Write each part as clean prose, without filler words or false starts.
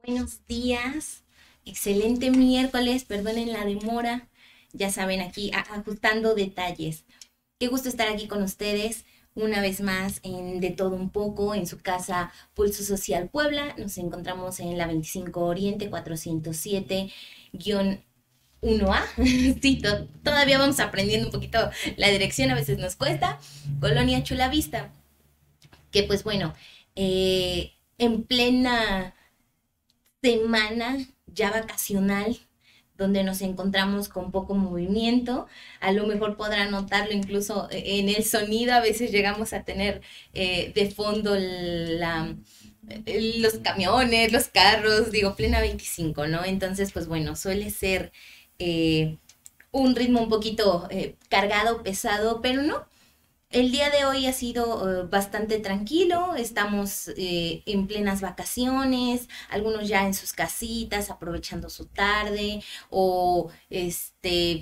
Buenos días, excelente miércoles, perdonen la demora, ya saben aquí ajustando detalles. Qué gusto estar aquí con ustedes una vez más en De Todo Un Poco, en su casa Pulso Social Puebla. Nos encontramos en la 25 Oriente 407-1A. Sí, todavía vamos aprendiendo un poquito la dirección, a veces nos cuesta. Colonia Chulavista, que pues bueno, en plena semana ya vacacional donde nos encontramos con poco movimiento. A lo mejor podrán notarlo incluso en el sonido, a veces llegamos a tener de fondo los camiones, los carros, digo, plena 25, ¿no? Entonces, pues bueno, suele ser un ritmo un poquito cargado, pesado, pero no, el día de hoy ha sido bastante tranquilo, estamos en plenas vacaciones, algunos ya en sus casitas aprovechando su tarde o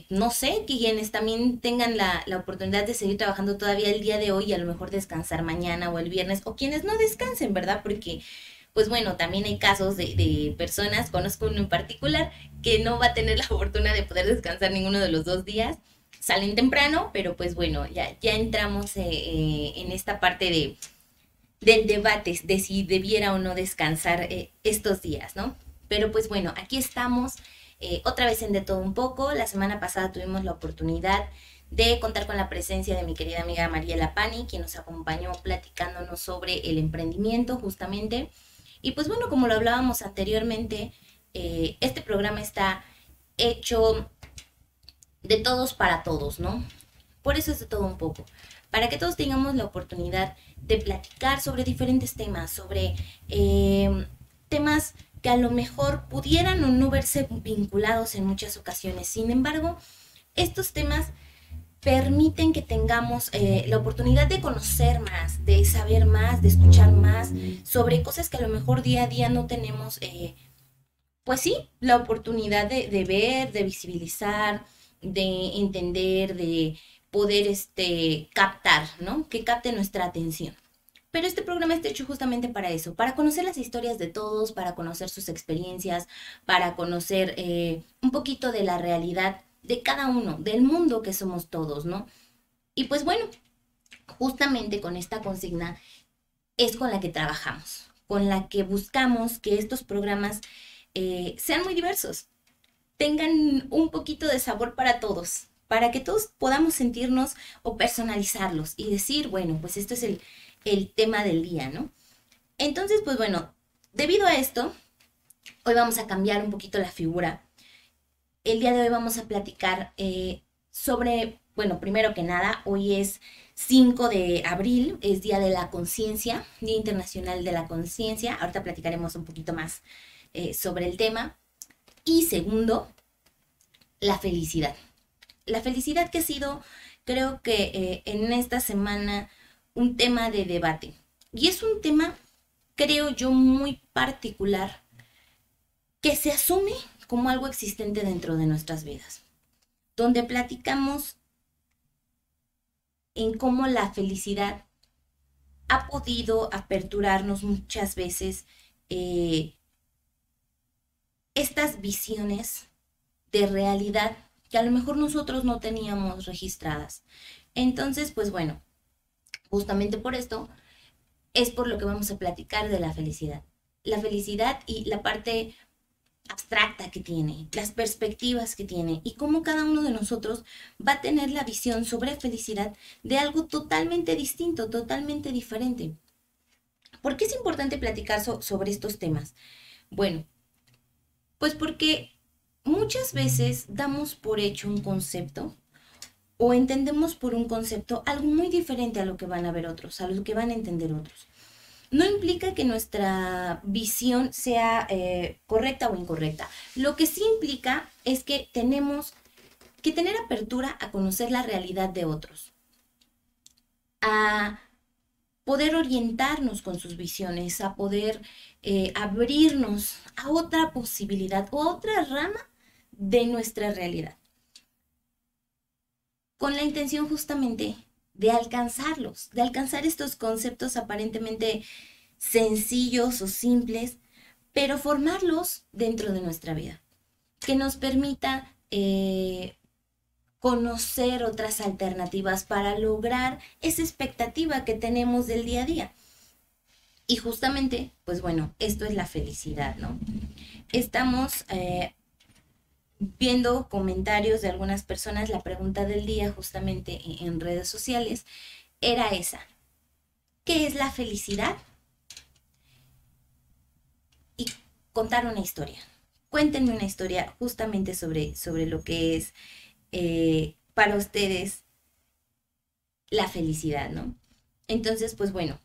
no sé, quienes también tengan la oportunidad de seguir trabajando todavía el día de hoy y a lo mejor descansar mañana o el viernes o quienes no descansen, ¿verdad? Porque pues bueno, también hay casos de personas, conozco uno en particular, que no va a tener la fortuna de poder descansar ninguno de los 2 días, salen temprano, pero pues bueno, ya entramos en esta parte del debate de si debiera o no descansar estos días, ¿no? Pero pues bueno, aquí estamos otra vez en De Todo Un Poco. La semana pasada tuvimos la oportunidad de contar con la presencia de mi querida amiga María Lapani, quien nos acompañó platicándonos sobre el emprendimiento justamente. Y pues bueno, como lo hablábamos anteriormente, este programa está hecho de todos para todos, ¿no? Por eso es De Todo Un Poco, para que todos tengamos la oportunidad de platicar sobre diferentes temas, sobre temas que a lo mejor pudieran o no verse vinculados en muchas ocasiones. Sin embargo, estos temas permiten que tengamos la oportunidad de conocer más, de saber más, de escuchar más sobre cosas que a lo mejor día a día no tenemos, pues sí, la oportunidad de ver, de visibilizar, de entender, de poder captar, ¿no? Que capte nuestra atención. Pero este programa está hecho justamente para eso, para conocer las historias de todos, para conocer sus experiencias, para conocer un poquito de la realidad de cada uno, del mundo que somos todos, ¿no? Y pues bueno, justamente con esta consigna es con la que trabajamos, con la que buscamos que estos programas sean muy diversos, tengan un poquito de sabor para todos, para que todos podamos sentirnos o personalizarlos y decir, bueno, pues esto es el tema del día, ¿no? Entonces, pues bueno, debido a esto, hoy vamos a cambiar un poquito la figura. El día de hoy vamos a platicar sobre, bueno, primero que nada, hoy es 5 de abril, es Día de la Conciencia, Día Internacional de la Conciencia. Ahorita platicaremos un poquito más sobre el tema. Y segundo, la felicidad. La felicidad que ha sido, creo que en esta semana, un tema de debate. Y es un tema, creo yo, muy particular que se asume como algo existente dentro de nuestras vidas, donde platicamos en cómo la felicidad ha podido aperturarnos muchas veces eh, estas visiones de realidad que a lo mejor nosotros no teníamos registradas. Entonces, pues bueno, justamente por esto es por lo que vamos a platicar de la felicidad. La felicidad y la parte abstracta que tiene, las perspectivas que tiene y cómo cada uno de nosotros va a tener la visión sobre felicidad de algo totalmente distinto, totalmente diferente. ¿Por qué es importante platicar sobre estos temas? Bueno, pues porque muchas veces damos por hecho un concepto o entendemos por un concepto algo muy diferente a lo que van a ver otros, a lo que van a entender otros. No implica que nuestra visión sea correcta o incorrecta. Lo que sí implica es que tenemos que tener apertura a conocer la realidad de otros, a poder orientarnos con sus visiones, a poder abrirnos a otra posibilidad o a otra rama de nuestra realidad, con la intención justamente de alcanzarlos, de alcanzar estos conceptos aparentemente sencillos o simples, pero formarlos dentro de nuestra vida, que nos permita conocer otras alternativas para lograr esa expectativa que tenemos del día a día. Y justamente, pues bueno, esto es la felicidad, ¿no? Estamos viendo comentarios de algunas personas. La pregunta del día justamente en redes sociales era esa: ¿qué es la felicidad? Y contar una historia. Cuéntenme una historia justamente sobre lo que es para ustedes la felicidad, ¿no? Entonces, pues bueno,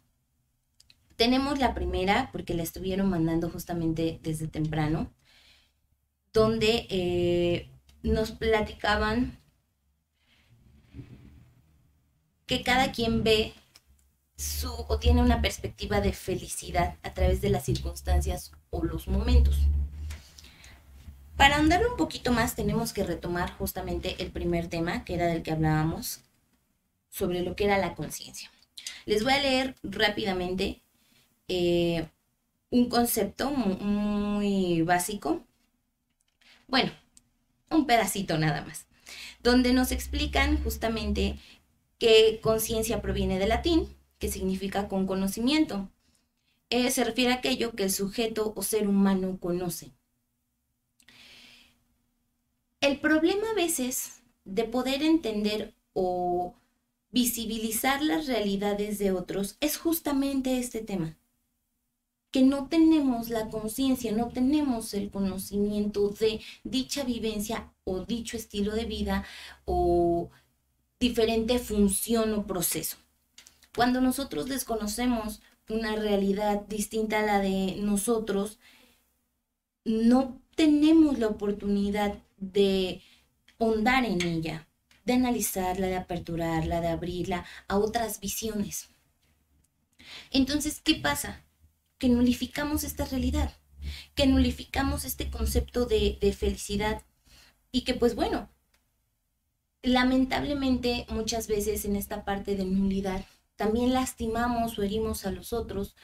tenemos la primera, porque la estuvieron mandando justamente desde temprano, donde nos platicaban que cada quien ve o tiene una perspectiva de felicidad a través de las circunstancias o los momentos. Para ahondar un poquito más, tenemos que retomar justamente el primer tema, que era del que hablábamos, sobre lo que era la conciencia. Les voy a leer rápidamente un concepto muy básico. Bueno, un pedacito nada más, donde nos explican justamente que conciencia proviene del latín, que significa con conocimiento. Se refiere a aquello que el sujeto o ser humano conoce. El problema a veces de poder entender o visibilizar las realidades de otros es justamente este tema, que no tenemos la conciencia, no tenemos el conocimiento de dicha vivencia o dicho estilo de vida o diferente función o proceso. Cuando nosotros desconocemos una realidad distinta a la de nosotros, no tenemos la oportunidad de ahondar en ella, de analizarla, de aperturarla, de abrirla a otras visiones. Entonces, ¿qué pasa? Que nulificamos esta realidad, que nulificamos este concepto de felicidad y que pues bueno, lamentablemente muchas veces en esta parte de nulidad también lastimamos o herimos a los otros,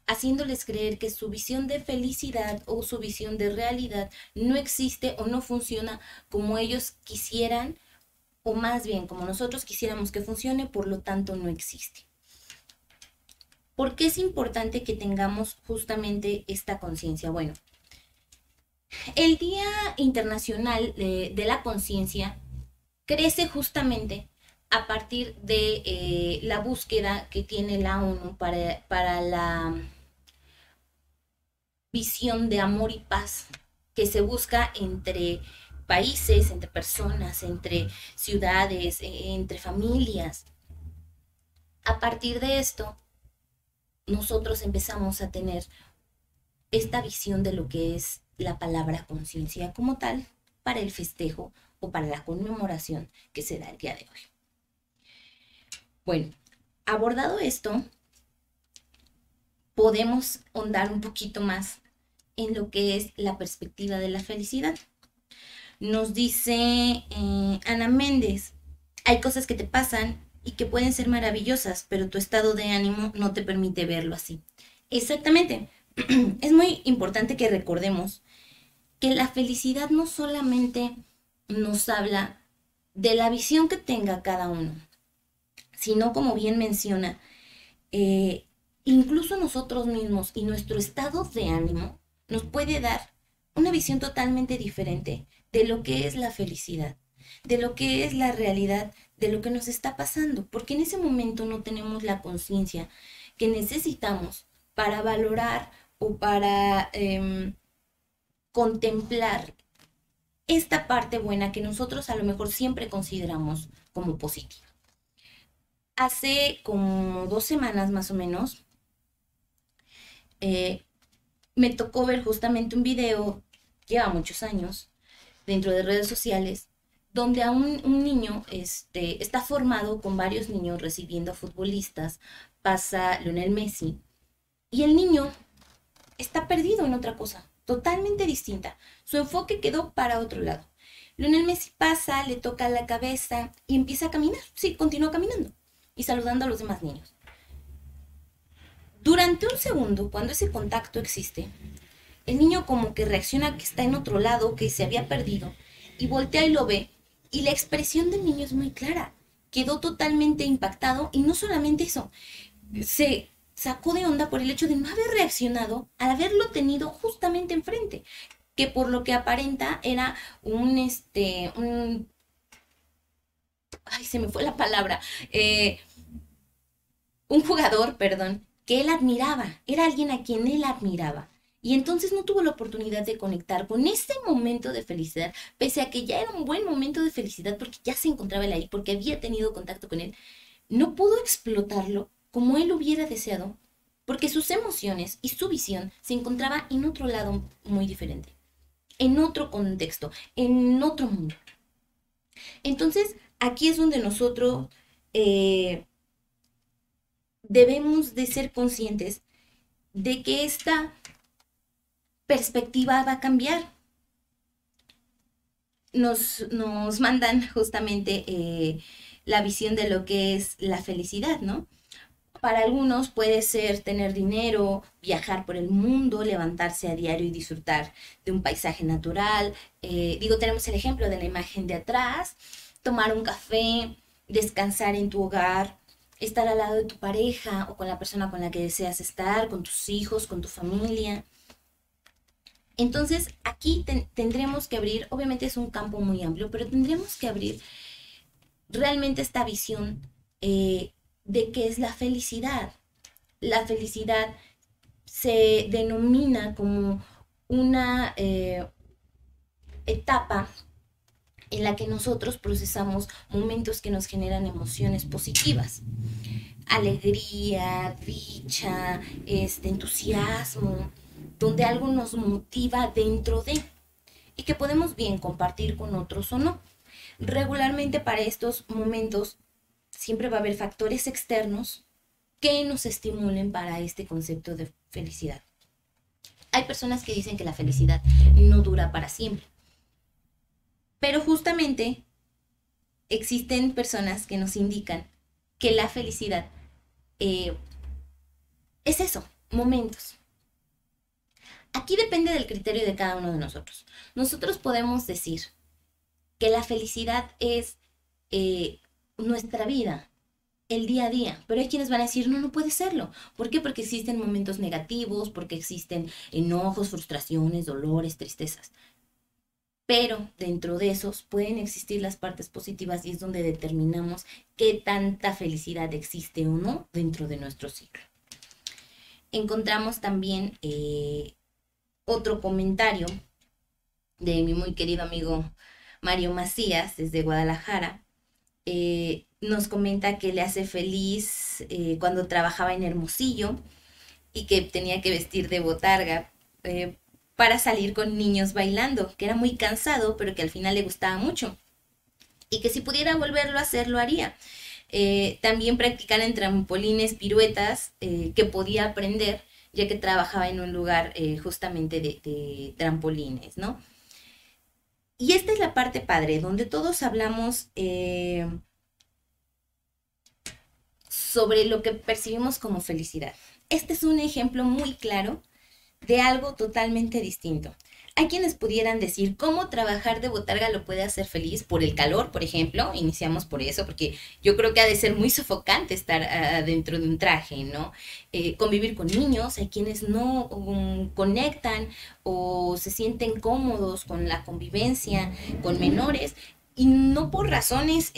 haciéndoles creer que su visión de felicidad o su visión de realidad no existe o no funciona como ellos quisieran, o más bien como nosotros quisiéramos que funcione, por lo tanto no existe. ¿Por qué es importante que tengamos justamente esta conciencia? Bueno, el Día Internacional de la Conciencia crece justamente a partir de la búsqueda que tiene la ONU para la visión de amor y paz que se busca entre países, entre personas, entre ciudades, entre familias. A partir de esto, nosotros empezamos a tener esta visión de lo que es la palabra conciencia como tal para el festejo o para la conmemoración que se da el día de hoy. Bueno, abordado esto, podemos ahondar un poquito más en lo que es la perspectiva de la felicidad. Nos dice Ana Méndez: hay cosas que te pasan y que pueden ser maravillosas, pero tu estado de ánimo no te permite verlo así. Exactamente. Es muy importante que recordemos que la felicidad no solamente nos habla de la visión que tenga cada uno, sino, como bien menciona, incluso nosotros mismos y nuestro estado de ánimo nos puede dar una visión totalmente diferente de lo que es la felicidad, de lo que es la realidad, de lo que nos está pasando, porque en ese momento no tenemos la conciencia que necesitamos para valorar o para contemplar esta parte buena que nosotros a lo mejor siempre consideramos como positiva. Hace como 2 semanas más o menos, me tocó ver justamente un video, lleva muchos años, dentro de redes sociales, donde a un niño está formado con varios niños recibiendo a futbolistas, pasa Lionel Messi, y el niño está perdido en otra cosa, totalmente distinta. Su enfoque quedó para otro lado. Lionel Messi pasa, le toca la cabeza y empieza a caminar. Sí, continúa caminando y saludando a los demás niños. Durante un segundo, cuando ese contacto existe, el niño como que reacciona que está en otro lado, que se había perdido, y voltea y lo ve, y la expresión del niño es muy clara. Quedó totalmente impactado, y no solamente eso, se sacó de onda por el hecho de no haber reaccionado al haberlo tenido justamente enfrente, que por lo que aparenta era ay, se me fue la palabra, un jugador, perdón, que él admiraba, era alguien a quien él admiraba. Y entonces no tuvo la oportunidad de conectar con ese momento de felicidad, pese a que ya era un buen momento de felicidad porque ya se encontraba él ahí, porque había tenido contacto con él. No pudo explotarlo como él hubiera deseado, porque sus emociones y su visión se encontraba en otro lado muy diferente, en otro contexto, en otro mundo. Entonces, aquí es donde nosotros debemos de ser conscientes de que esta perspectiva va a cambiar. Nos mandan justamente la visión de lo que es la felicidad, ¿no? Para algunos puede ser tener dinero, viajar por el mundo, levantarse a diario y disfrutar de un paisaje natural. Tenemos el ejemplo de la imagen de atrás, tomar un café, descansar en tu hogar, estar al lado de tu pareja o con la persona con la que deseas estar, con tus hijos, con tu familia. Entonces, aquí tendremos que abrir, obviamente es un campo muy amplio, pero tendremos que abrir realmente esta visión de qué es la felicidad. La felicidad se denomina como una etapa en la que nosotros procesamos momentos que nos generan emociones positivas. Alegría, dicha, entusiasmo, donde algo nos motiva dentro de, y que podemos bien compartir con otros o no. Regularmente para estos momentos siempre va a haber factores externos que nos estimulen para este concepto de felicidad. Hay personas que dicen que la felicidad no dura para siempre, pero justamente existen personas que nos indican que la felicidad es eso, momentos. Aquí depende del criterio de cada uno de nosotros. Nosotros podemos decir que la felicidad es nuestra vida, el día a día, pero hay quienes van a decir, no, no puede serlo. ¿Por qué? Porque existen momentos negativos, porque existen enojos, frustraciones, dolores, tristezas. Pero dentro de esos pueden existir las partes positivas y es donde determinamos qué tanta felicidad existe o no dentro de nuestro ciclo. Encontramos también otro comentario de mi muy querido amigo Mario Macías desde Guadalajara. Nos comenta que le hace feliz cuando trabajaba en Hermosillo y que tenía que vestir de botarga para salir con niños bailando, que era muy cansado, pero que al final le gustaba mucho. Y que si pudiera volverlo a hacer, lo haría. También practicar en trampolines, piruetas, que podía aprender, ya que trabajaba en un lugar justamente de trampolines, ¿no? Y esta es la parte padre, donde todos hablamos sobre lo que percibimos como felicidad. Este es un ejemplo muy claro de algo totalmente distinto. Hay quienes pudieran decir cómo trabajar de botarga lo puede hacer feliz por el calor, por ejemplo. Iniciamos por eso, porque yo creo que ha de ser muy sofocante estar dentro de un traje, ¿no? Convivir con niños, hay quienes no conectan o se sienten cómodos con la convivencia con menores, y no por razones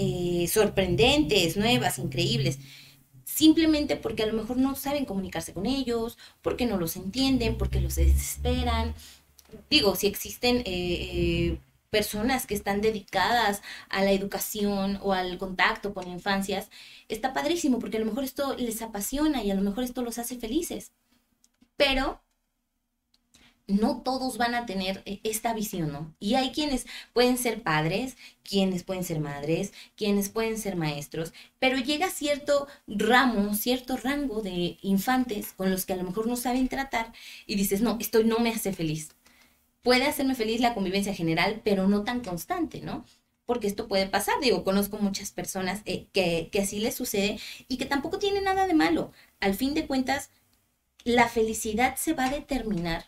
sorprendentes, nuevas, increíbles, simplemente porque a lo mejor no saben comunicarse con ellos, porque no los entienden, porque los desesperan. Si existen personas que están dedicadas a la educación o al contacto con infancias, está padrísimo porque a lo mejor esto les apasiona y a lo mejor esto los hace felices. Pero no todos van a tener esta visión, ¿no? Y hay quienes pueden ser padres, quienes pueden ser madres, quienes pueden ser maestros, pero llega cierto ramo, cierto rango de infantes con los que a lo mejor no saben tratar y dices, no, esto no me hace feliz. Puede hacerme feliz la convivencia general, pero no tan constante, ¿no? Porque esto puede pasar, conozco muchas personas que así les sucede y que tampoco tiene nada de malo. Al fin de cuentas, la felicidad se va a determinar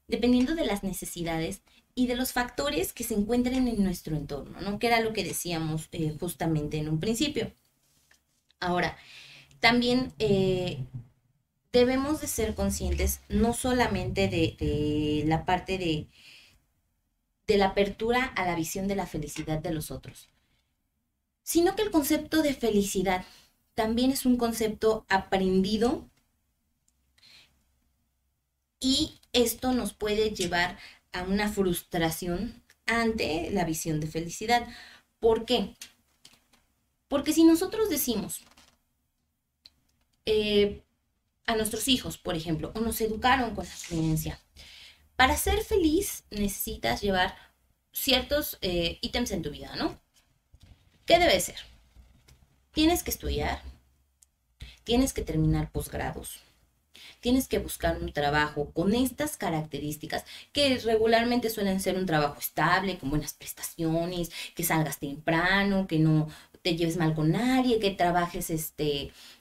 dependiendo de las necesidades y de los factores que se encuentren en nuestro entorno, ¿no? Que era lo que decíamos justamente en un principio. Ahora, también debemos de ser conscientes no solamente de la parte de la apertura a la visión de la felicidad de los otros, sino que el concepto de felicidad también es un concepto aprendido y esto nos puede llevar a una frustración ante la visión de felicidad. ¿Por qué? Porque si nosotros decimos a nuestros hijos, por ejemplo, o nos educaron con la creencia, para ser feliz necesitas llevar ciertos ítems en tu vida, ¿no? ¿Qué debe ser? Tienes que estudiar, tienes que terminar posgrados, tienes que buscar un trabajo con estas características que regularmente suelen ser un trabajo estable, con buenas prestaciones, que salgas temprano, que no te lleves mal con nadie, que trabajes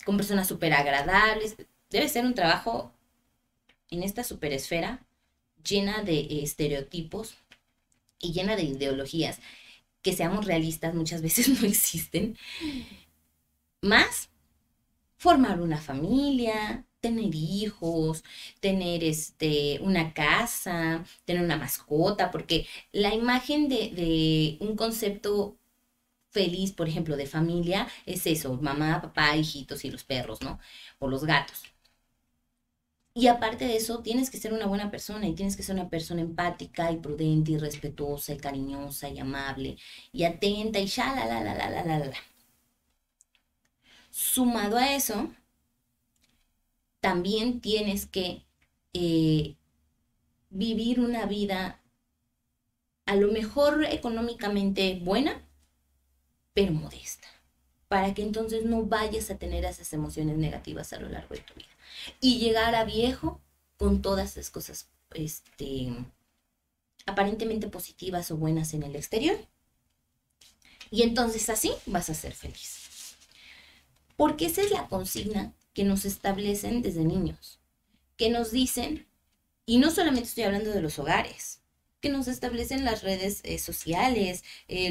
con personas súper agradables. Debe ser un trabajo en esta superesfera llena de estereotipos y llena de ideologías que, seamos realistas, muchas veces no existen. Más formar una familia, tener hijos, tener una casa, tener una mascota, porque la imagen de un concepto feliz, por ejemplo, de familia, es eso, mamá, papá, hijitos y los perros, ¿no? O los gatos. Y aparte de eso, tienes que ser una buena persona y tienes que ser una persona empática y prudente y respetuosa y cariñosa y amable y atenta y ya, la. Sumado a eso, también tienes que eh, vivir una vida a lo mejor económicamente buena, pero modesta, para que entonces no vayas a tener esas emociones negativas a lo largo de tu vida. Y llegar a viejo con todas las cosas aparentemente positivas o buenas en el exterior. Y entonces así vas a ser feliz. Porque esa es la consigna que nos establecen desde niños, que nos dicen, y no solamente estoy hablando de los hogares, que nos establecen las redes sociales,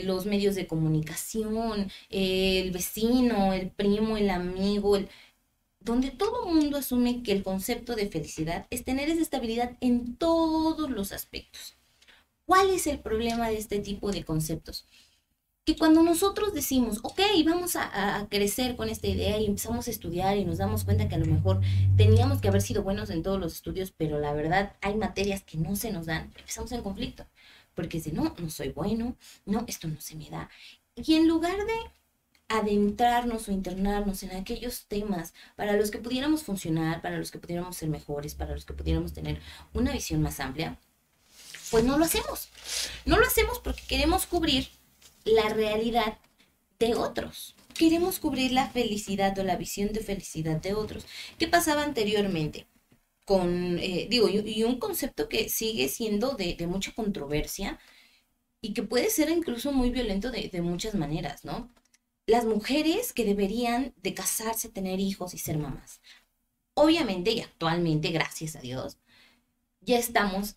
los medios de comunicación, el vecino, el primo, el amigo, donde todo el mundo asume que el concepto de felicidad es tener esa estabilidad en todos los aspectos. ¿Cuál es el problema de este tipo de conceptos? Que cuando nosotros decimos, ok, vamos a crecer con esta idea y empezamos a estudiar y nos damos cuenta que a lo mejor teníamos que haber sido buenos en todos los estudios, pero la verdad hay materias que no se nos dan, empezamos en conflicto, porque si no, no soy bueno, no, esto no se me da. Y en lugar de adentrarnos o internarnos en aquellos temas para los que pudiéramos funcionar, para los que pudiéramos ser mejores, para los que pudiéramos tener una visión más amplia, pues no lo hacemos. No lo hacemos porque queremos cubrir la realidad de otros. Queremos cubrir la felicidad o la visión de felicidad de otros. ¿Qué pasaba anteriormente? Y un concepto que sigue siendo de mucha controversia y que puede ser incluso muy violento de muchas maneras, ¿no? Las mujeres que deberían de casarse, tener hijos y ser mamás. Obviamente y actualmente, gracias a Dios, ya estamos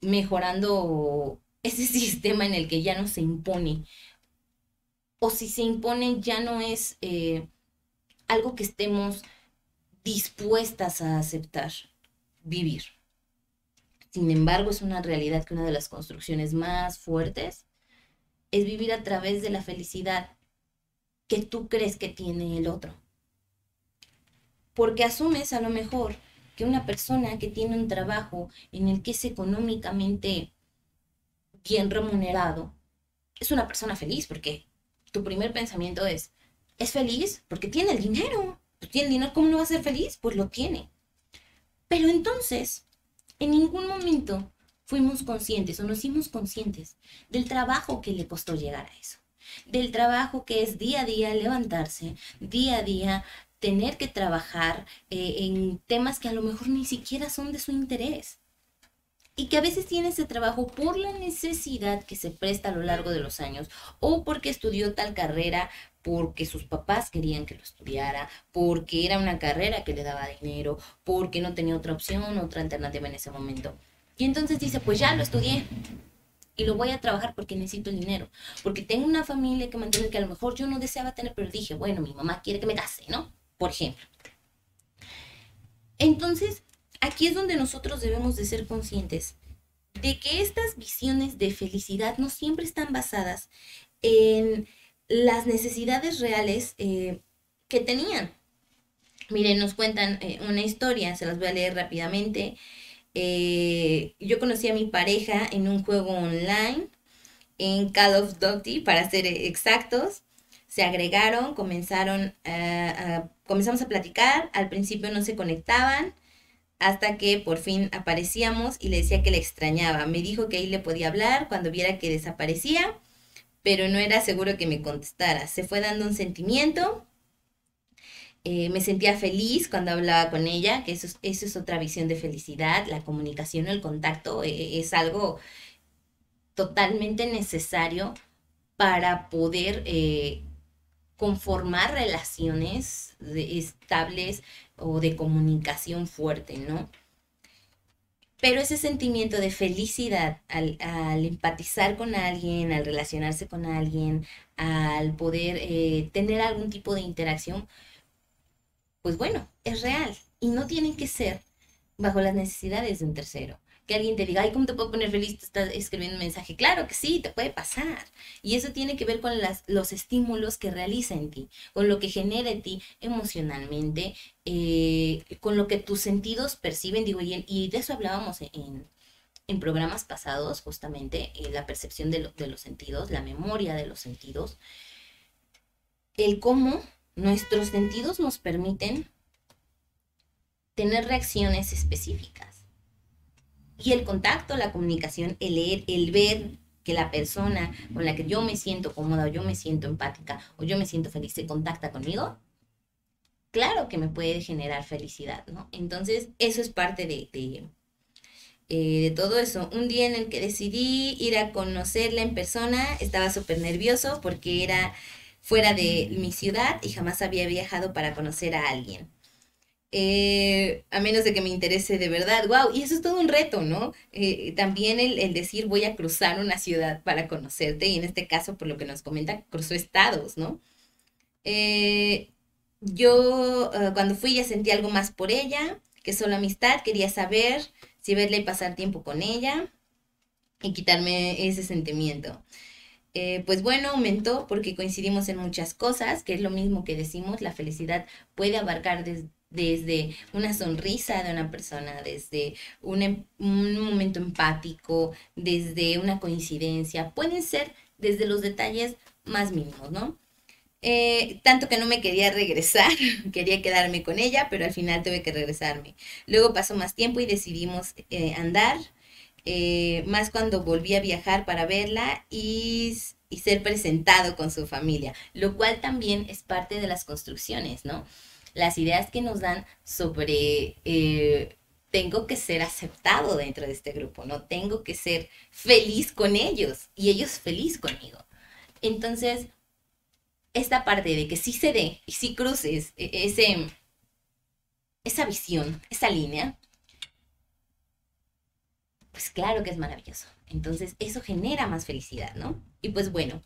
mejorando ese sistema en el que ya no se impone, o si se impone ya no es algo que estemos dispuestas a aceptar, vivir. Sin embargo, es una realidad que una de las construcciones más fuertes es vivir a través de la felicidad que tú crees que tiene el otro. Porque asumes a lo mejor que una persona que tiene un trabajo en el que es económicamente bien remunerado es una persona feliz, porque tu primer pensamiento es feliz porque tiene el dinero. Pues tiene el dinero, ¿cómo no va a ser feliz? Pues lo tiene. Pero entonces, en ningún momento fuimos conscientes o nos hicimos conscientes del trabajo que le costó llegar a eso. Del trabajo que es día a día levantarse, día a día tener que trabajar en temas que a lo mejor ni siquiera son de su interés. Y que a veces tiene ese trabajo por la necesidad que se presta a lo largo de los años, o porque estudió tal carrera, porque sus papás querían que lo estudiara, porque era una carrera que le daba dinero, porque no tenía otra opción, otra alternativa en ese momento. Y entonces dice, pues ya lo estudié y lo voy a trabajar porque necesito el dinero, porque tengo una familia que mantener que a lo mejor yo no deseaba tener, pero dije, bueno, mi mamá quiere que me case, ¿no? Por ejemplo. Entonces, aquí es donde nosotros debemos de ser conscientes de que estas visiones de felicidad no siempre están basadas en las necesidades reales que tenían. Miren, nos cuentan una historia, se las voy a leer rápidamente. Yo conocí a mi pareja en un juego online, en Call of Duty, para ser exactos. Se agregaron, comenzamos a platicar, al principio no se conectaban, hasta que por fin aparecíamos y le decía que le extrañaba. Me dijo que ahí le podía hablar cuando viera que desaparecía, pero no era seguro que me contestara. Se fue dando un sentimiento. Me sentía feliz cuando hablaba con ella, que eso es otra visión de felicidad. La comunicación, el contacto es algo totalmente necesario para poder conformar relaciones estables o de comunicación fuerte, ¿no? Pero ese sentimiento de felicidad al empatizar con alguien, al relacionarse con alguien, al poder tener algún tipo de interacción, pues bueno, es real y no tienen que ser bajo las necesidades de un tercero. Que alguien te diga, ay, ¿cómo te puedo poner feliz? Te estás escribiendo un mensaje. Claro que sí, te puede pasar. Y eso tiene que ver con los estímulos que realiza en ti, con lo que genera en ti emocionalmente, con lo que tus sentidos perciben. Digo, y de eso hablábamos en programas pasados, justamente, la percepción de los sentidos, la memoria de los sentidos, el cómo nuestros sentidos nos permiten tener reacciones específicas. Y el contacto, la comunicación, el leer, el ver que la persona con la que yo me siento cómoda o yo me siento empática o yo me siento feliz se contacta conmigo, claro que me puede generar felicidad, ¿no? Entonces, eso es parte de todo eso. Un día en el que decidí ir a conocerla en persona, estaba súper nervioso porque era fuera de mi ciudad y jamás había viajado para conocer a alguien. A menos de que me interese de verdad, wow, y eso es todo un reto, ¿no? También el decir voy a cruzar una ciudad para conocerte, y en este caso, por lo que nos comenta, cruzó estados, ¿no? Eh, cuando fui ya sentí algo más por ella, que solo amistad, quería saber si verla y pasar tiempo con ella y quitarme ese sentimiento. Pues bueno, aumentó porque coincidimos en muchas cosas, que es lo mismo que decimos, la felicidad puede abarcar desde una sonrisa de una persona, desde un momento empático, desde una coincidencia, pueden ser desde los detalles más mínimos, ¿no? Tanto que no me quería regresar, quería quedarme con ella, pero al final tuve que regresarme. Luego pasó más tiempo y decidimos andar, más cuando volví a viajar para verla y ser presentado con su familia, lo cual también es parte de las construcciones, ¿no? Las ideas que nos dan sobre tengo que ser aceptado dentro de este grupo, ¿no? Tengo que ser feliz con ellos y ellos feliz conmigo. Entonces, esta parte de que sí se dé y sí cruces esa visión, esa línea, pues claro que es maravilloso. Entonces eso genera más felicidad, ¿no? Y pues bueno,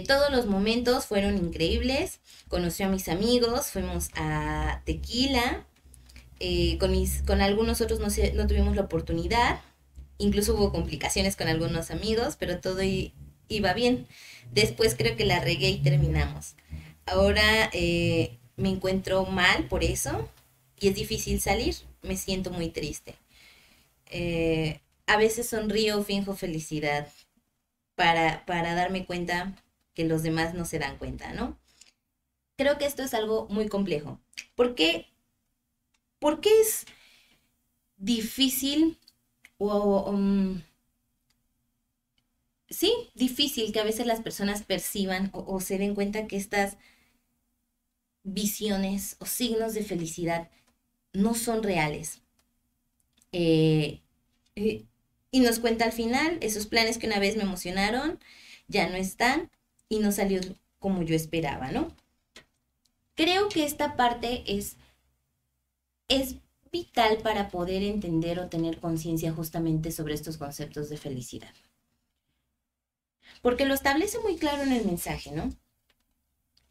todos los momentos fueron increíbles. Conocí a mis amigos, fuimos a Tequila, con algunos otros no tuvimos la oportunidad. Incluso hubo complicaciones con algunos amigos, pero todo iba bien. Después creo que la regué y terminamos. Ahora me encuentro mal por eso y es difícil salir. Me siento muy triste. A veces sonrío, finjo felicidad para darme cuenta que los demás no se dan cuenta, ¿no? Creo que esto es algo muy complejo. ¿Por qué, ¿Por qué es difícil sí, difícil que a veces las personas perciban o se den cuenta que estas visiones o signos de felicidad no son reales? Eh, eh, y nos cuenta al final, esos planes que una vez me emocionaron ya no están y no salió como yo esperaba, ¿no? Creo que esta parte es vital para poder entender o tener conciencia justamente sobre estos conceptos de felicidad. Porque lo establece muy claro en el mensaje, ¿no?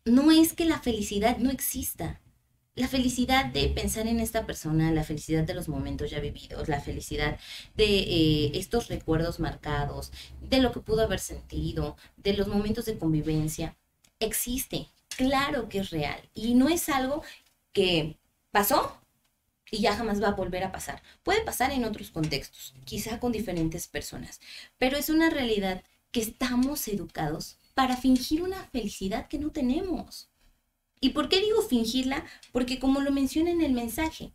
No es que la felicidad no exista. La felicidad de pensar en esta persona, la felicidad de los momentos ya vividos, la felicidad de estos recuerdos marcados, de lo que pudo haber sentido, de los momentos de convivencia, existe. Claro que es real. Y no es algo que pasó y ya jamás va a volver a pasar. Puede pasar en otros contextos, quizá con diferentes personas, pero es una realidad que estamos educados para fingir una felicidad que no tenemos. ¿Y por qué digo fingirla? Porque como lo menciona en el mensaje,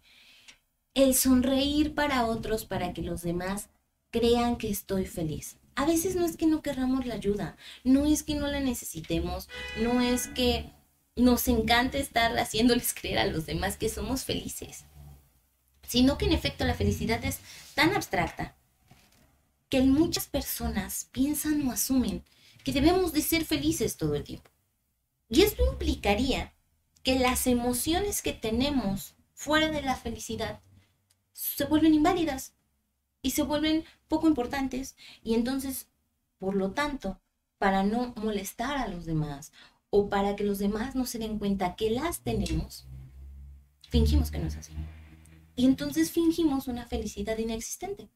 el sonreír para otros para que los demás crean que estoy feliz. A veces no es que no querramos la ayuda, no es que no la necesitemos, no es que nos encante estar haciéndoles creer a los demás que somos felices, sino que en efecto la felicidad es tan abstracta que muchas personas piensan o asumen que debemos de ser felices todo el tiempo. Y esto implicaría que las emociones que tenemos fuera de la felicidad se vuelven inválidas y se vuelven poco importantes, y entonces, por lo tanto, para no molestar a los demás o para que los demás no se den cuenta que las tenemos, fingimos que no es así. Y entonces fingimos una felicidad inexistente.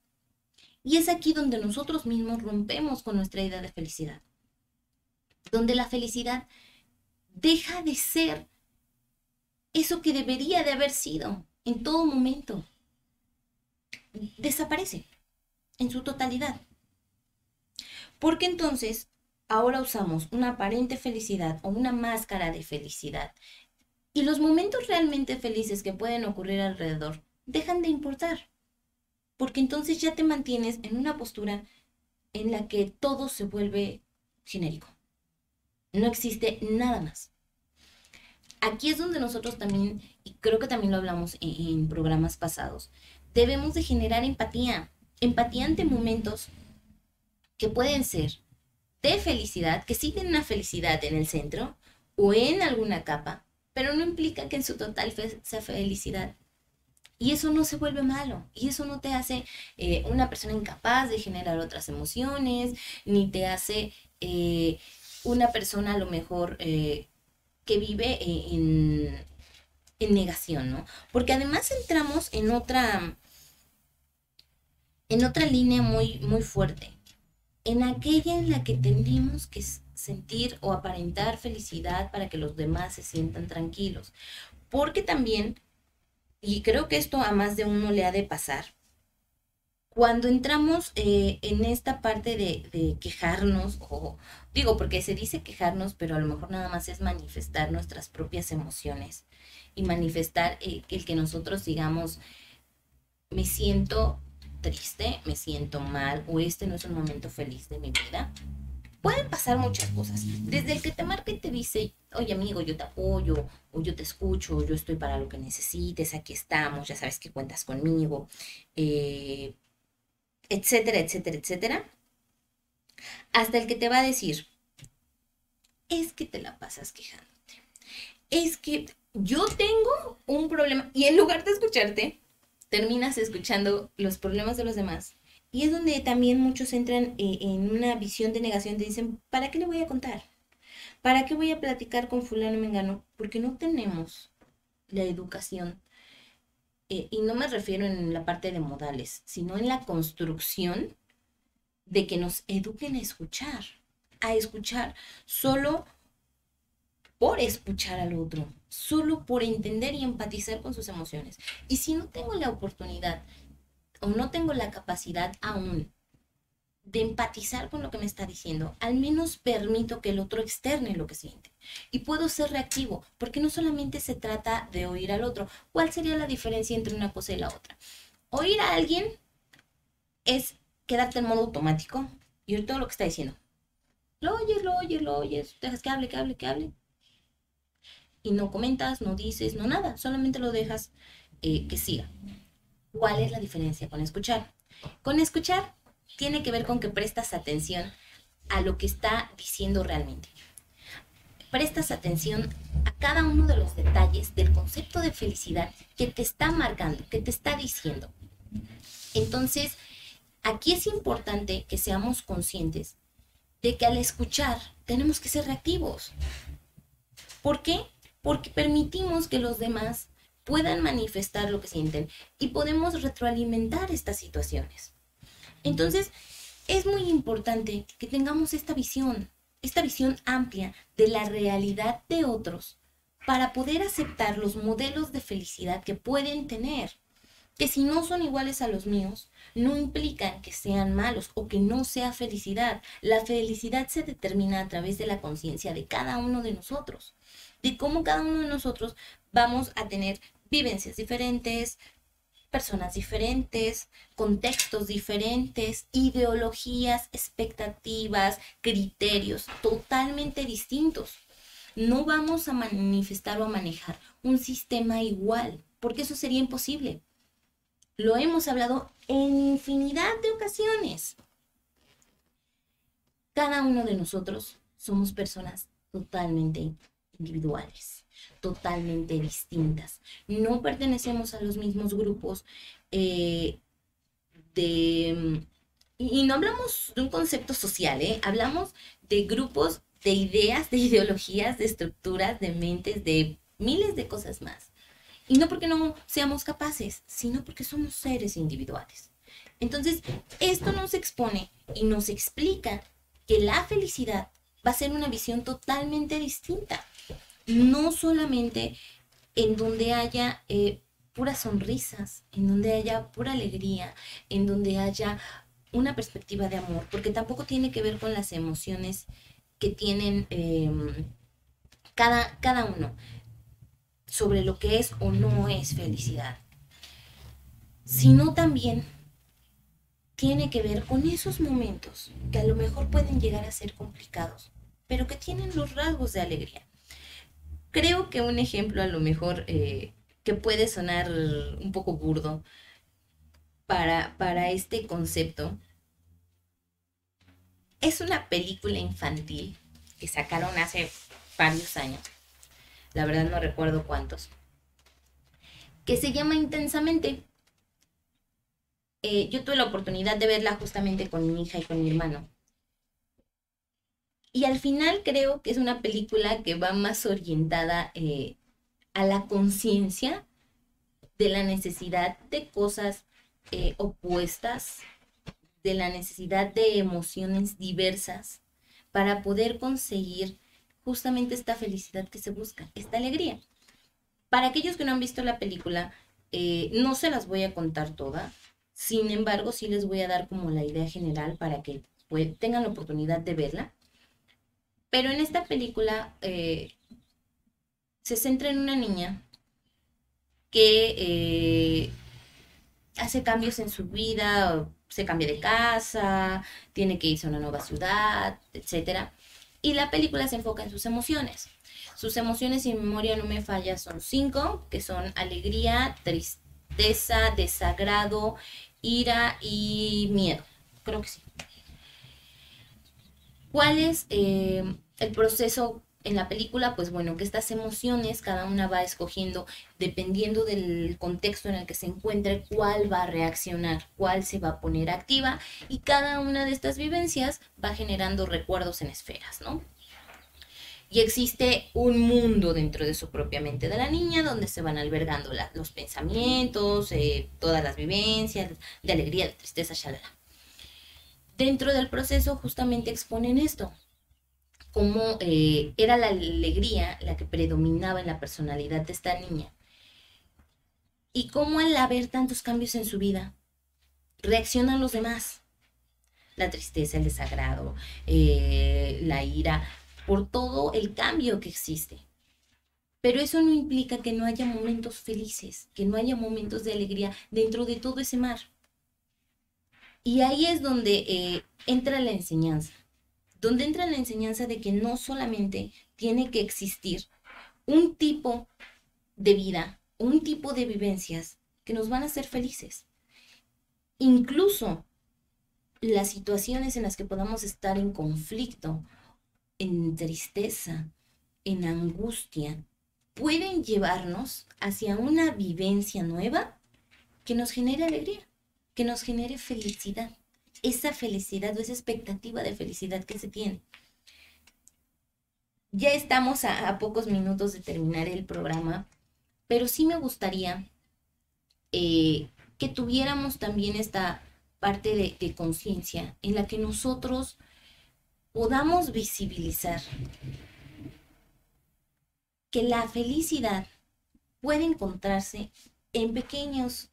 Y es aquí donde nosotros mismos rompemos con nuestra idea de felicidad, donde la felicidad deja de ser eso que debería de haber sido en todo momento. Desaparece en su totalidad. Porque entonces ahora usamos una aparente felicidad o una máscara de felicidad, y los momentos realmente felices que pueden ocurrir alrededor dejan de importar. Porque entonces ya te mantienes en una postura en la que todo se vuelve genérico. No existe nada más. Aquí es donde nosotros también, y creo que también lo hablamos en programas pasados, debemos de generar empatía. Empatía ante momentos que pueden ser de felicidad, que sí tienen una felicidad en el centro o en alguna capa, pero no implica que en su total sea felicidad. Y eso no se vuelve malo, y eso no te hace una persona incapaz de generar otras emociones, ni te hace una persona a lo mejor que vive en negación, ¿no? Porque además entramos en otra línea muy, muy fuerte, en aquella en la que tendríamos que sentir o aparentar felicidad para que los demás se sientan tranquilos. Porque también, y creo que esto a más de uno le ha de pasar, cuando entramos en esta parte de quejarnos, o digo, porque se dice quejarnos, pero a lo mejor nada más es manifestar nuestras propias emociones y manifestar el que nosotros digamos, me siento triste, me siento mal, o este no es un momento feliz de mi vida. Pueden pasar muchas cosas, desde el que te marca y te dice, oye amigo, yo te apoyo, o yo te escucho, yo estoy para lo que necesites, aquí estamos, ya sabes que cuentas conmigo, etcétera, etcétera, etcétera, hasta el que te va a decir, es que te la pasas quejándote, es que yo tengo un problema, y en lugar de escucharte, terminas escuchando los problemas de los demás. Y es donde también muchos entran en una visión de negación, te dicen, ¿para qué le voy a contar? ¿Para qué voy a platicar con fulano y mengano? Porque no tenemos la educación, y no me refiero en la parte de modales, sino en la construcción de que nos eduquen a escuchar solo por escuchar al otro, solo por entender y empatizar con sus emociones. Y si no tengo la oportunidad o no tengo la capacidad aún de empatizar con lo que me está diciendo, al menos permito que el otro externe lo que siente. Y puedo ser reactivo, porque no solamente se trata de oír al otro. ¿Cuál sería la diferencia entre una cosa y la otra? Oír a alguien es quedarte en modo automático y oír todo lo que está diciendo. Lo oyes, lo oyes, lo oyes, dejas que hable, que hable, que hable. Y no comentas, no dices, no nada, solamente lo dejas que siga. ¿Cuál es la diferencia con escuchar? Con escuchar tiene que ver con que prestas atención a lo que está diciendo realmente. prestas atención a cada uno de los detalles del concepto de felicidad que te está marcando, que te está diciendo. Entonces, aquí es importante que seamos conscientes de que al escuchar tenemos que ser reactivos. ¿Por qué? Porque permitimos que los demás puedan manifestar lo que sienten y podemos retroalimentar estas situaciones. Entonces, es muy importante que tengamos esta visión amplia de la realidad de otros para poder aceptar los modelos de felicidad que pueden tener, que si no son iguales a los míos, no implican que sean malos o que no sea felicidad. La felicidad se determina a través de la conciencia de cada uno de nosotros, de cómo cada uno de nosotros vamos a tener vivencias diferentes, personas diferentes, contextos diferentes, ideologías, expectativas, criterios totalmente distintos. No vamos a manifestar o a manejar un sistema igual, porque eso sería imposible. Lo hemos hablado en infinidad de ocasiones. Cada uno de nosotros somos personas totalmente individuales, totalmente distintas. No pertenecemos a los mismos grupos y no hablamos de un concepto social, hablamos de grupos de ideas, de ideologías, de estructuras, de mentes, de miles de cosas más. Y no porque no seamos capaces, sino porque somos seres individuales. Entonces, esto nos expone y nos explica que la felicidad va a ser una visión totalmente distinta. No solamente en donde haya puras sonrisas, en donde haya pura alegría, en donde haya una perspectiva de amor, porque tampoco tiene que ver con las emociones que tienen cada uno sobre lo que es o no es felicidad, sino también tiene que ver con esos momentos que a lo mejor pueden llegar a ser complicados, pero que tienen los rasgos de alegría. Creo que un ejemplo a lo mejor que puede sonar un poco burdo para este concepto es una película infantil que sacaron hace varios años, la verdad no recuerdo cuántos, que se llama Intensamente. Yo tuve la oportunidad de verla justamente con mi hija y con mi hermano. Y al final creo que es una película que va más orientada a la conciencia de la necesidad de cosas opuestas, de la necesidad de emociones diversas para poder conseguir justamente esta felicidad que se busca, esta alegría. Para aquellos que no han visto la película, no se las voy a contar toda, sin embargo, sí les voy a dar como la idea general para que tengan la oportunidad de verla. Pero en esta película se centra en una niña que hace cambios en su vida, se cambia de casa, tiene que irse a una nueva ciudad, etcétera. Y la película se enfoca en sus emociones. Sus emociones, si mi memoria no me falla, son 5, que son alegría, tristeza, desagrado, ira y miedo. Creo que sí. ¿Cuál es el proceso en la película? Pues bueno, que estas emociones cada una va escogiendo, dependiendo del contexto en el que se encuentre, cuál va a reaccionar, cuál se va a poner activa, y cada una de estas vivencias va generando recuerdos en esferas, ¿no? Y existe un mundo dentro de su propia mente de la niña donde se van albergando los pensamientos, todas las vivencias de alegría, de tristeza, shalala. Dentro del proceso justamente exponen esto, cómo era la alegría la que predominaba en la personalidad de esta niña y cómo al haber tantos cambios en su vida reaccionan los demás. La tristeza, el desagrado, la ira, por todo el cambio que existe. Pero eso no implica que no haya momentos felices, que no haya momentos de alegría dentro de todo ese mar. Y ahí es donde entra la enseñanza, de que no solamente tiene que existir un tipo de vida, un tipo de vivencias que nos van a hacer felices. Incluso las situaciones en las que podamos estar en conflicto, en tristeza, en angustia, pueden llevarnos hacia una vivencia nueva que nos genere alegría, que nos genere felicidad. Esa felicidad o esa expectativa de felicidad que se tiene. Ya estamos a pocos minutos de terminar el programa, pero sí me gustaría que tuviéramos también esta parte de conciencia en la que nosotros podamos visibilizar que la felicidad puede encontrarse en pequeños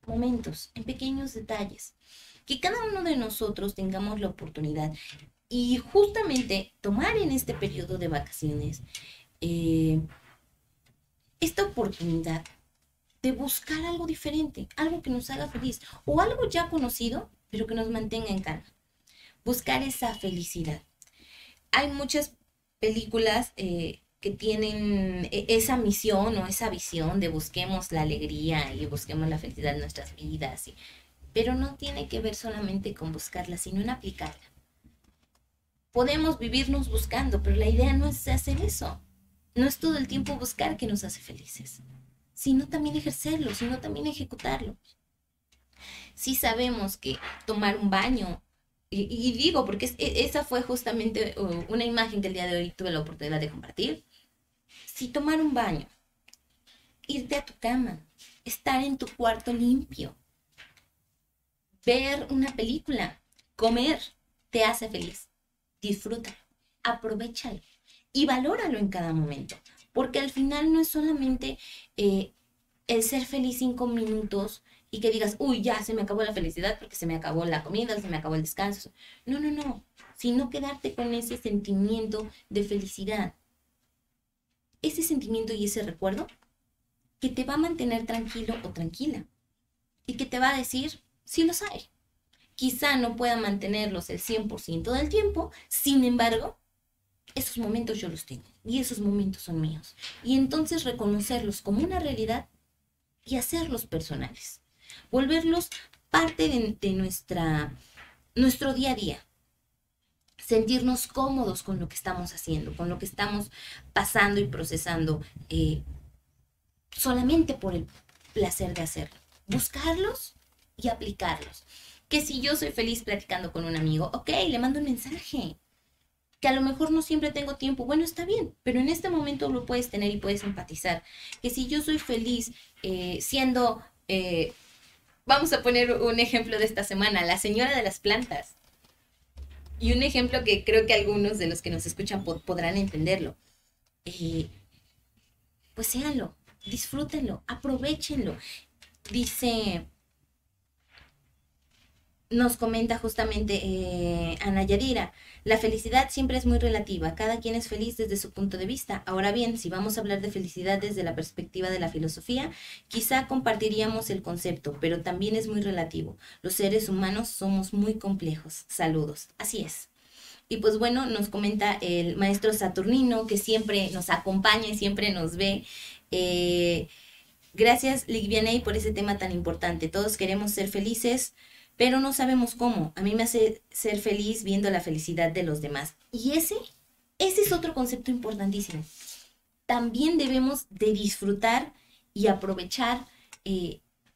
momentos, en pequeños detalles. Que cada uno de nosotros tengamos la oportunidad y justamente tomar en este periodo de vacaciones esta oportunidad de buscar algo diferente, algo que nos haga feliz o algo ya conocido, pero que nos mantenga en calma. Buscar esa felicidad. Hay muchas películas que tienen esa misión o esa visión de busquemos la alegría y busquemos la felicidad en nuestras vidas, pero no tiene que ver solamente con buscarla, sino en aplicarla. Podemos vivirnos buscando, pero la idea no es hacer eso. No es todo el tiempo buscar que nos hace felices, sino también ejercerlo, sino también ejecutarlo. Sí sabemos que tomar un baño, y digo porque esa fue justamente una imagen que el día de hoy tuve la oportunidad de compartir. Si tomar un baño, irte a tu cama, estar en tu cuarto limpio, ver una película, comer, te hace feliz. Disfrútalo, aprovéchalo y valóralo en cada momento. Porque al final no es solamente el ser feliz 5 minutos y que digas, uy, ya se me acabó la felicidad porque se me acabó la comida, se me acabó el descanso. No, no, no. Sino quedarte con ese sentimiento de felicidad. Ese sentimiento y ese recuerdo que te va a mantener tranquilo o tranquila. Y que te va a decir, sí los hay. Quizá no pueda mantenerlos el 100% del tiempo, sin embargo, esos momentos yo los tengo y esos momentos son míos. Y entonces reconocerlos como una realidad y hacerlos personales. Volverlos parte de nuestro día a día. Sentirnos cómodos con lo que estamos haciendo, con lo que estamos pasando y procesando, solamente por el placer de hacerlo. Buscarlos y aplicarlos. Que si yo soy feliz platicando con un amigo, ok, le mando un mensaje. Que a lo mejor no siempre tengo tiempo, bueno, está bien, pero en este momento lo puedes tener y puedes empatizar. Que si yo soy feliz siendo, vamos a poner un ejemplo de esta semana, la señora de las plantas. Y un ejemplo que creo que algunos de los que nos escuchan podrán entenderlo. Pues séanlo, disfrútenlo, aprovechenlo. Dice, nos comenta justamente Ana Yadira, la felicidad siempre es muy relativa, cada quien es feliz desde su punto de vista. Ahora bien, si vamos a hablar de felicidad desde la perspectiva de la filosofía, quizá compartiríamos el concepto, pero también es muy relativo. Los seres humanos somos muy complejos. Saludos. Así es. Y pues bueno, nos comenta el maestro Saturnino, que siempre nos acompaña y siempre nos ve. Gracias, Ligvianey, por ese tema tan importante. Todos queremos ser felices, pero no sabemos cómo. A mí me hace ser feliz viendo la felicidad de los demás. Y ese es otro concepto importantísimo. También debemos de disfrutar y aprovechar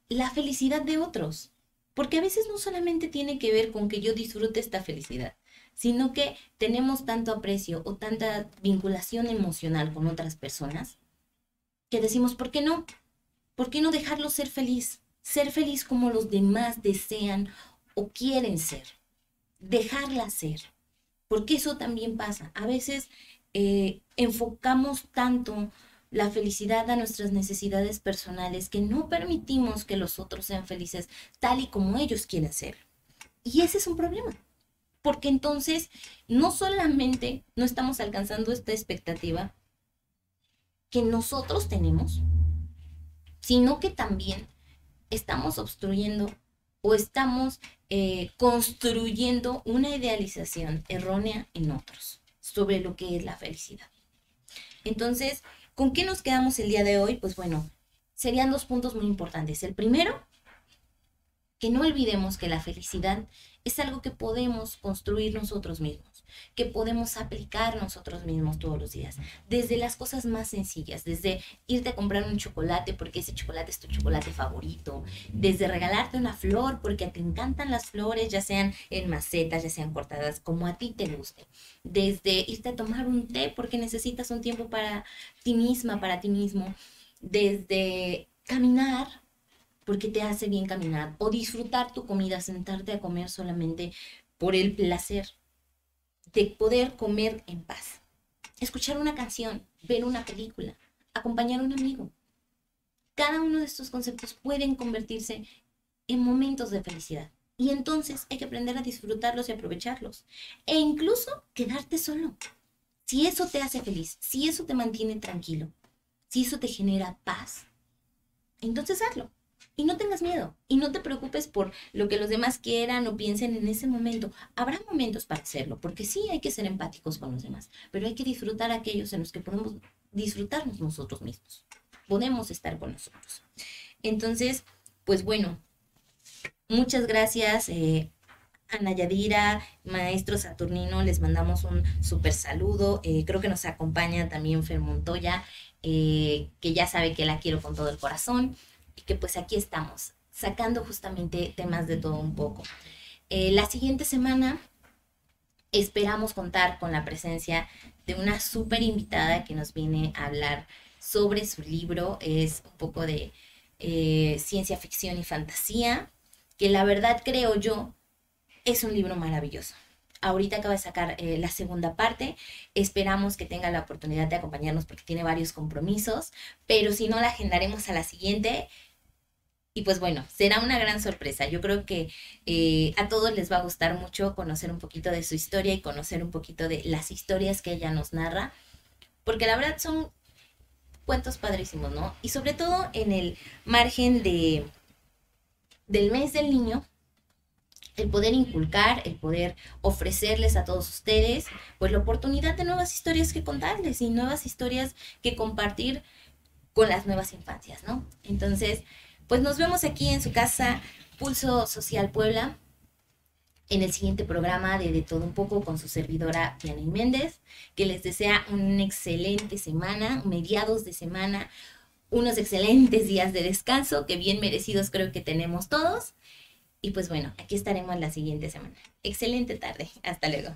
la felicidad de otros. Porque a veces no solamente tiene que ver con que yo disfrute esta felicidad, sino que tenemos tanto aprecio o tanta vinculación emocional con otras personas que decimos, ¿por qué no? ¿Por qué no dejarlo ser feliz? Ser feliz como los demás desean o quieren ser. Dejarla ser. Porque eso también pasa. A veces enfocamos tanto la felicidad a nuestras necesidades personales que no permitimos que los otros sean felices tal y como ellos quieren ser. Y ese es un problema. Porque entonces no solamente no estamos alcanzando esta expectativa que nosotros tenemos, sino que también estamos obstruyendo o estamos construyendo una idealización errónea en otros sobre lo que es la felicidad. Entonces, ¿con qué nos quedamos el día de hoy? Pues bueno, serían 2 puntos muy importantes. El primero, que no olvidemos que la felicidad es algo que podemos construir nosotros mismos. que podemos aplicar nosotros mismos todos los días. Desde las cosas más sencillas, desde irte a comprar un chocolate porque ese chocolate es tu chocolate favorito, desde regalarte una flor porque te encantan las flores, ya sean en macetas, ya sean cortadas, como a ti te guste. Desde irte a tomar un té porque necesitas un tiempo para ti misma, para ti mismo. Desde caminar porque te hace bien caminar, o disfrutar tu comida, sentarte a comer solamente por el placer de poder comer en paz, escuchar una canción, ver una película, acompañar a un amigo. Cada uno de estos conceptos pueden convertirse en momentos de felicidad. Y entonces hay que aprender a disfrutarlos y aprovecharlos. E incluso quedarte solo. Si eso te hace feliz, si eso te mantiene tranquilo, si eso te genera paz, entonces hazlo. Y no tengas miedo. Y no te preocupes por lo que los demás quieran o piensen en ese momento. Habrá momentos para hacerlo, porque sí hay que ser empáticos con los demás, pero hay que disfrutar aquellos en los que podemos disfrutarnos nosotros mismos. Podemos estar con nosotros. Entonces, pues bueno, muchas gracias, Ana Yadira, maestro Saturnino, les mandamos un súper saludo. Creo que nos acompaña también Fer Montoya, que ya sabe que la quiero con todo el corazón y que pues aquí estamos, sacando justamente temas de todo un poco. La siguiente semana esperamos contar con la presencia de una súper invitada que nos viene a hablar sobre su libro. Es un poco de ciencia ficción y fantasía, que la verdad creo yo es un libro maravilloso. Ahorita acaba de sacar la segunda parte. Esperamos que tenga la oportunidad de acompañarnos porque tiene varios compromisos, pero si no, la agendaremos a la siguiente. Y pues bueno, será una gran sorpresa. Yo creo que a todos les va a gustar mucho conocer un poquito de su historia y conocer un poquito de las historias que ella nos narra, porque la verdad son cuentos padrísimos, ¿no? Y sobre todo en el margen del mes del niño, el poder inculcar, el poder ofrecerles a todos ustedes, pues la oportunidad de nuevas historias que contarles y nuevas historias que compartir con las nuevas infancias, ¿no? Entonces, pues nos vemos aquí en su casa, Pulso Social Puebla, en el siguiente programa de Todo Un Poco con su servidora Diana Méndez, que les desea una excelente semana, mediados de semana, unos excelentes días de descanso, que bien merecidos creo que tenemos todos. Y pues bueno, aquí estaremos la siguiente semana. Excelente tarde. Hasta luego.